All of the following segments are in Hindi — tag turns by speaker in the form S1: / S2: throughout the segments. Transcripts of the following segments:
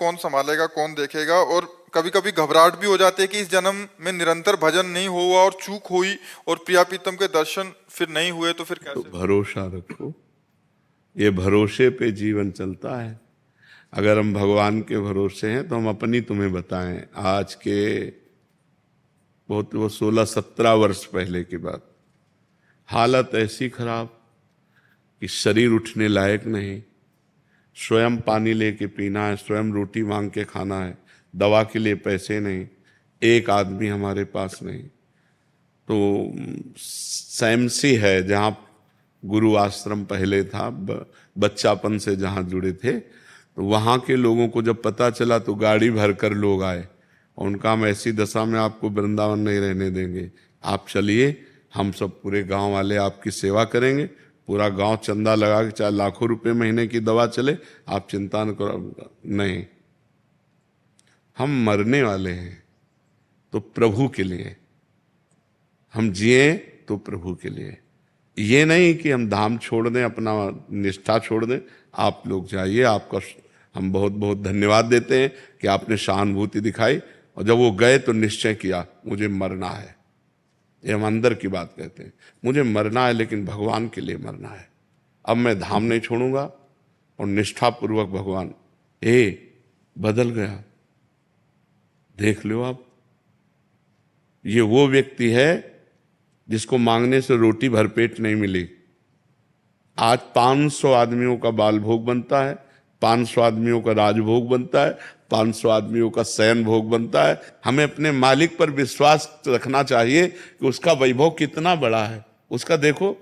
S1: कौन संभालेगा, कौन देखेगा। और कभी कभी घबराहट भी हो जाती है कि इस जन्म में निरंतर भजन नहीं हुआ और चूक हुई और प्रिया प्रीतम के दर्शन फिर नहीं हुए तो फिर
S2: तो
S1: कैसे।
S2: भरोसा रखो, ये भरोसे पे जीवन चलता है। अगर हम भगवान के भरोसे हैं तो हम अपनी तुम्हें बताएं, आज के बहुत वो 16-17 वर्ष पहले की बात, हालत ऐसी खराब कि शरीर उठने लायक नहीं, स्वयं पानी लेके पीना है, स्वयं रोटी मांग के खाना है, दवा के लिए पैसे नहीं, एक आदमी हमारे पास नहीं। तो सैमसी है जहाँ गुरु आश्रम पहले था, बच्चापन से जहाँ जुड़े थे, तो वहाँ के लोगों को जब पता चला तो गाड़ी भर कर लोग आए और उनका हम ऐसी दशा में आपको वृंदावन नहीं रहने देंगे, आप चलिए, हम सब पूरे गांव वाले आपकी सेवा करेंगे, पूरा गांव चंदा लगा के चाहे लाखों रुपए महीने की दवा चले, आप चिंता न करो। नहीं, हम मरने वाले हैं तो प्रभु के लिए, हम जिए तो प्रभु के लिए। ये नहीं कि हम धाम छोड़ दें, अपना निष्ठा छोड़ दें। आप लोग जाइए, आपका हम बहुत बहुत धन्यवाद देते हैं कि आपने सहानुभूति दिखाई, और जब वो गए तो निश्चय किया मुझे मरना है। ये हम अंदर की बात कहते हैं, मुझे मरना है लेकिन भगवान के लिए मरना है। अब मैं धाम नहीं छोड़ूंगा, और निष्ठापूर्वक भगवान बदल गया। देख लो आप, ये वो व्यक्ति है जिसको मांगने से रोटी भरपेट नहीं मिली। आज 500 आदमियों का बाल भोग बनता है, 500 आदमियों का राजभोग बनता है, 500 आदमियों का शयन भोग बनता है। हमें अपने मालिक पर विश्वास रखना चाहिए कि उसका वैभव कितना बड़ा है। उसका देखो,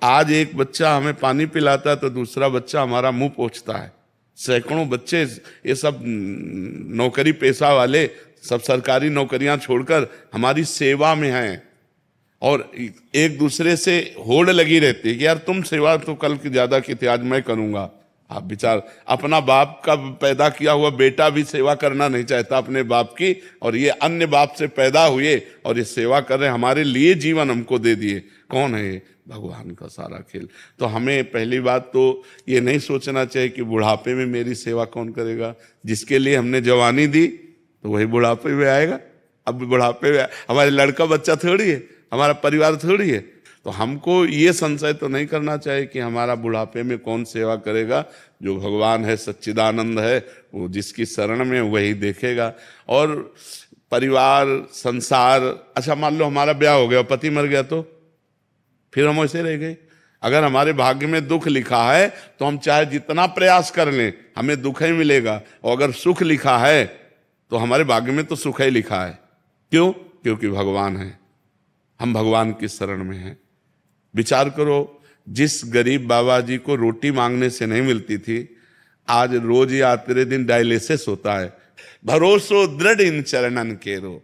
S2: आज एक बच्चा हमें पानी पिलाता है तो दूसरा बच्चा हमारा मुंह पोंछता है। सैकड़ों बच्चे, ये सब नौकरी पेशा वाले, सब सरकारी नौकरियां छोड़कर हमारी सेवा में हैं, और एक दूसरे से होड़ लगी रहती है कि यार तुम सेवा तो कल की ज्यादा की थी, आज मैं करूंगा। आप विचार, अपना बाप का पैदा किया हुआ बेटा भी सेवा करना नहीं चाहता अपने बाप की, और ये अन्य बाप से पैदा हुए और ये सेवा कर रहे, हमारे लिए जीवन हमको दे दिए। कौन है ये? भगवान का सारा खेल। तो हमें पहली बात तो ये नहीं सोचना चाहिए कि बुढ़ापे में मेरी सेवा कौन करेगा। जिसके लिए हमने जवानी दी तो वही बुढ़ापे में आएगा। अब बुढ़ापे में हमारे लड़का बच्चा थोड़ी है, हमारा परिवार थोड़ी है। तो हमको ये संशय तो नहीं करना चाहिए कि हमारा बुढ़ापे में कौन सेवा करेगा। जो भगवान है, सच्चिदानंद है, वो जिसकी शरण में वही देखेगा। और परिवार, संसार, अच्छा मान लो हमारा ब्याह हो गया, पति मर गया, तो फिर हम वैसे रह गए। अगर हमारे भाग्य में दुख लिखा है तो हम चाहे जितना प्रयास कर लें हमें दुख ही मिलेगा, और अगर सुख लिखा है तो हमारे भाग्य में तो सुख ही लिखा है। क्यों? क्योंकि भगवान है, हम भगवान की शरण में हैं। विचार करो, जिस गरीब बाबा जी को रोटी मांगने से नहीं मिलती थी, आज रोज या तेरे दिन डायलिसिस होता है। भरोसो दृढ़ इन चरणन केरो,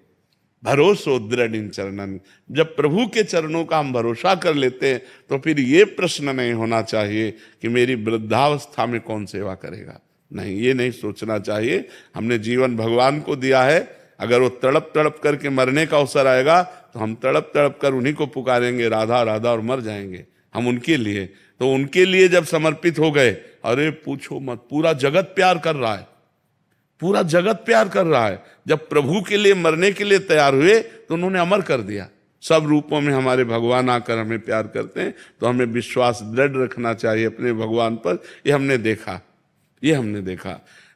S2: भरोसो दृढ़ इन चरणन। जब प्रभु के चरणों का हम भरोसा कर लेते हैं तो फिर ये प्रश्न नहीं होना चाहिए कि मेरी वृद्धावस्था में कौन सेवा करेगा। नहीं, ये नहीं सोचना चाहिए। हमने जीवन भगवान को दिया है, अगर वो तड़प तड़प करके मरने का अवसर आएगा तो हम तड़प तड़प कर उन्हीं को पुकारेंगे, राधा राधा, और मर जाएंगे हम उनके लिए। तो उनके लिए जब समर्पित हो गए, अरे पूछो मत, पूरा जगत प्यार कर रहा है, पूरा जगत प्यार कर रहा है। जब प्रभु के लिए मरने के लिए तैयार हुए तो उन्होंने अमर कर दिया। सब रूपों में हमारे भगवान आकर हमें प्यार करते हैं, तो हमें विश्वास दृढ़ रखना चाहिए अपने भगवान पर। ये हमने देखा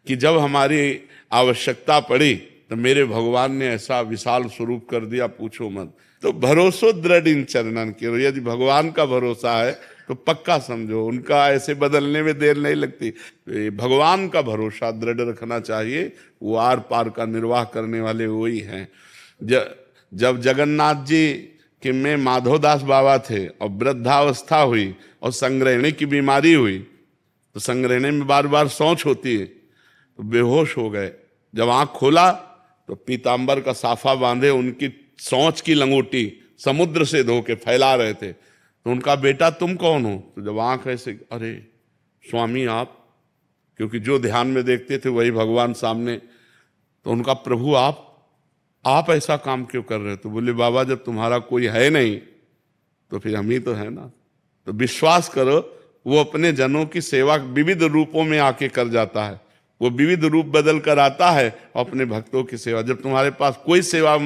S2: कि जब हमारी आवश्यकता पड़ी तो मेरे भगवान ने ऐसा विशाल स्वरूप कर दिया, पूछो मत। तो भरोसो दृढ़ इन चरणन के, यदि भगवान का भरोसा है तो पक्का समझो उनका ऐसे बदलने में देर नहीं लगती। भगवान का भरोसा दृढ़ रखना चाहिए, वो आर पार का निर्वाह करने वाले वही हैं। जब जगन्नाथ जी के में माधवदास बाबा थे और वृद्धावस्था हुई और संग्रहणी की बीमारी हुई, तो संग्रहणी में बार बार शौच होती है, तो बेहोश हो गए। जब आंख खोला तो पीतांबर का साफा बांधे उनकी शौच की लंगोटी समुद्र से धो के फैला रहे थे। तो उनका बेटा तुम कौन हो? तो जब आंख ऐसे, अरे स्वामी आप, क्योंकि जो ध्यान में देखते थे वही भगवान सामने। तो उनका प्रभु आप ऐसा काम क्यों कर रहे हो? तो बोले बाबा जब तुम्हारा कोई है नहीं तो फिर हम ही तो है ना। तो विश्वास करो, वो अपने जनों की सेवा विविध रूपों में आके कर जाता है। वो विविध रूप बदल कर आता है अपने भक्तों की सेवा। जब तुम्हारे पास कोई सेवा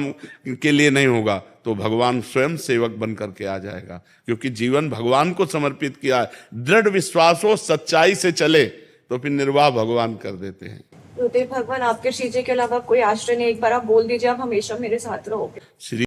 S2: के लिए नहीं होगा तो भगवान स्वयं सेवक बन करके आ जाएगा, क्योंकि जीवन भगवान को समर्पित किया है। दृढ़ विश्वास हो, सच्चाई से चले तो फिर निर्वाह भगवान कर देते हैं।
S3: गुरुदेव भगवान आपके श्री जी के अलावा कोई आश्रय नहीं, एक बार आप बोल दीजिए आप हमेशा मेरे साथ रहोगे।
S2: श्री